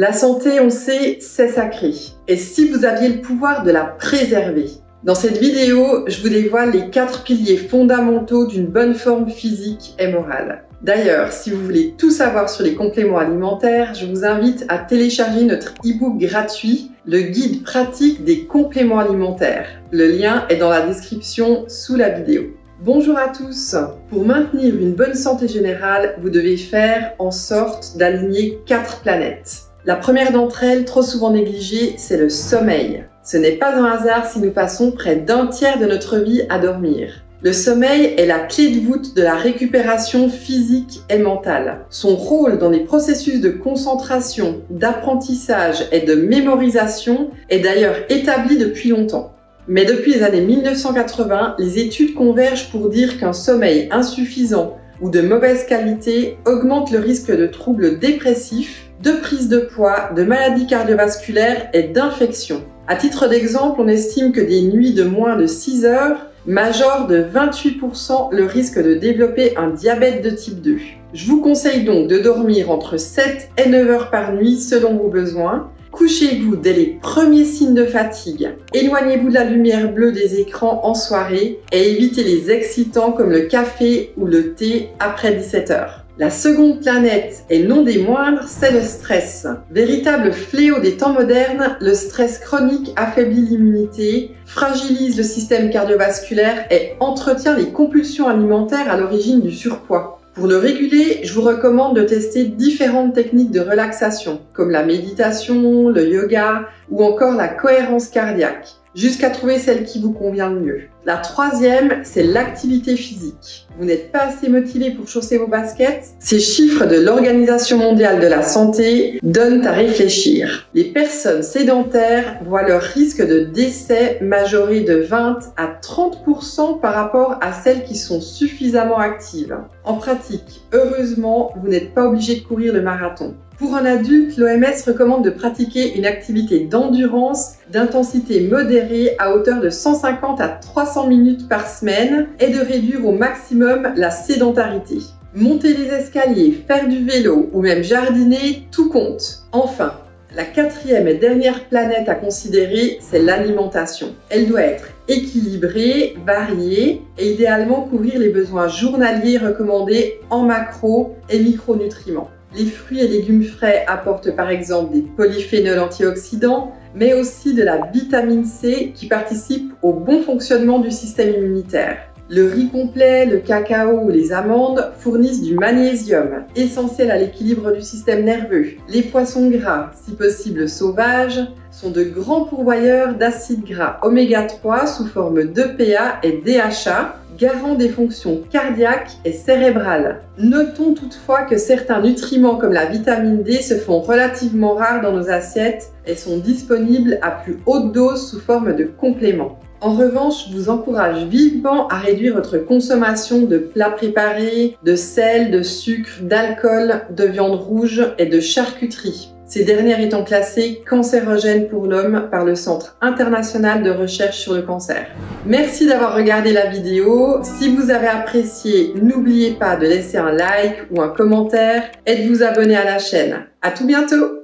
La santé, on sait, c'est sacré. Et si vous aviez le pouvoir de la préserver? Dans cette vidéo, je vous dévoile les 4 piliers fondamentaux d'une bonne forme physique et morale. D'ailleurs, si vous voulez tout savoir sur les compléments alimentaires, je vous invite à télécharger notre e-book gratuit, le guide pratique des compléments alimentaires. Le lien est dans la description sous la vidéo. Bonjour à tous! Pour maintenir une bonne santé générale, vous devez faire en sorte d'aligner 4 planètes. La première d'entre elles, trop souvent négligée, c'est le sommeil. Ce n'est pas un hasard si nous passons près d'un tiers de notre vie à dormir. Le sommeil est la clé de voûte de la récupération physique et mentale. Son rôle dans les processus de concentration, d'apprentissage et de mémorisation est d'ailleurs établi depuis longtemps. Mais depuis les années 1980, les études convergent pour dire qu'un sommeil insuffisant ou de mauvaise qualité augmente le risque de troubles dépressifs, de prise de poids, de maladies cardiovasculaires et d'infections. À titre d'exemple, on estime que des nuits de moins de 6 heures majorent de 28% le risque de développer un diabète de type 2. Je vous conseille donc de dormir entre 7 et 9 heures par nuit selon vos besoins. Couchez-vous dès les premiers signes de fatigue. Éloignez-vous de la lumière bleue des écrans en soirée et évitez les excitants comme le café ou le thé après 17 heures. La seconde planète, et non des moindres, c'est le stress. Véritable fléau des temps modernes, le stress chronique affaiblit l'immunité, fragilise le système cardiovasculaire et entretient les compulsions alimentaires à l'origine du surpoids. Pour le réguler, je vous recommande de tester différentes techniques de relaxation, comme la méditation, le yoga ou encore la cohérence cardiaque, jusqu'à trouver celle qui vous convient le mieux. La troisième, c'est l'activité physique. Vous n'êtes pas assez motivé pour chausser vos baskets? Ces chiffres de l'Organisation mondiale de la santé donnent à réfléchir. Les personnes sédentaires voient leur risque de décès majoré de 20 à 30% par rapport à celles qui sont suffisamment actives. En pratique, heureusement, vous n'êtes pas obligé de courir le marathon. Pour un adulte, l'OMS recommande de pratiquer une activité d'endurance d'intensité modérée à hauteur de 150 à 300 minutes par semaine et de réduire au maximum la sédentarité. Monter les escaliers, faire du vélo ou même jardiner, tout compte. Enfin, la quatrième et dernière planète à considérer, c'est l'alimentation. Elle doit être équilibrée, variée et idéalement couvrir les besoins journaliers recommandés en macro et micronutriments. Les fruits et légumes frais apportent par exemple des polyphénols antioxydants, mais aussi de la vitamine C qui participe au bon fonctionnement du système immunitaire. Le riz complet, le cacao ou les amandes fournissent du magnésium, essentiel à l'équilibre du système nerveux. Les poissons gras, si possible sauvages, sont de grands pourvoyeurs d'acides gras oméga 3 sous forme d'EPA et DHA, garant des fonctions cardiaques et cérébrales. Notons toutefois que certains nutriments comme la vitamine D se font relativement rares dans nos assiettes et sont disponibles à plus haute dose sous forme de compléments. En revanche, je vous encourage vivement à réduire votre consommation de plats préparés, de sel, de sucre, d'alcool, de viande rouge et de charcuterie. Ces dernières étant classées cancérogènes pour l'homme par le Centre international de recherche sur le cancer. Merci d'avoir regardé la vidéo. Si vous avez apprécié, n'oubliez pas de laisser un like ou un commentaire et de vous abonner à la chaîne. À tout bientôt!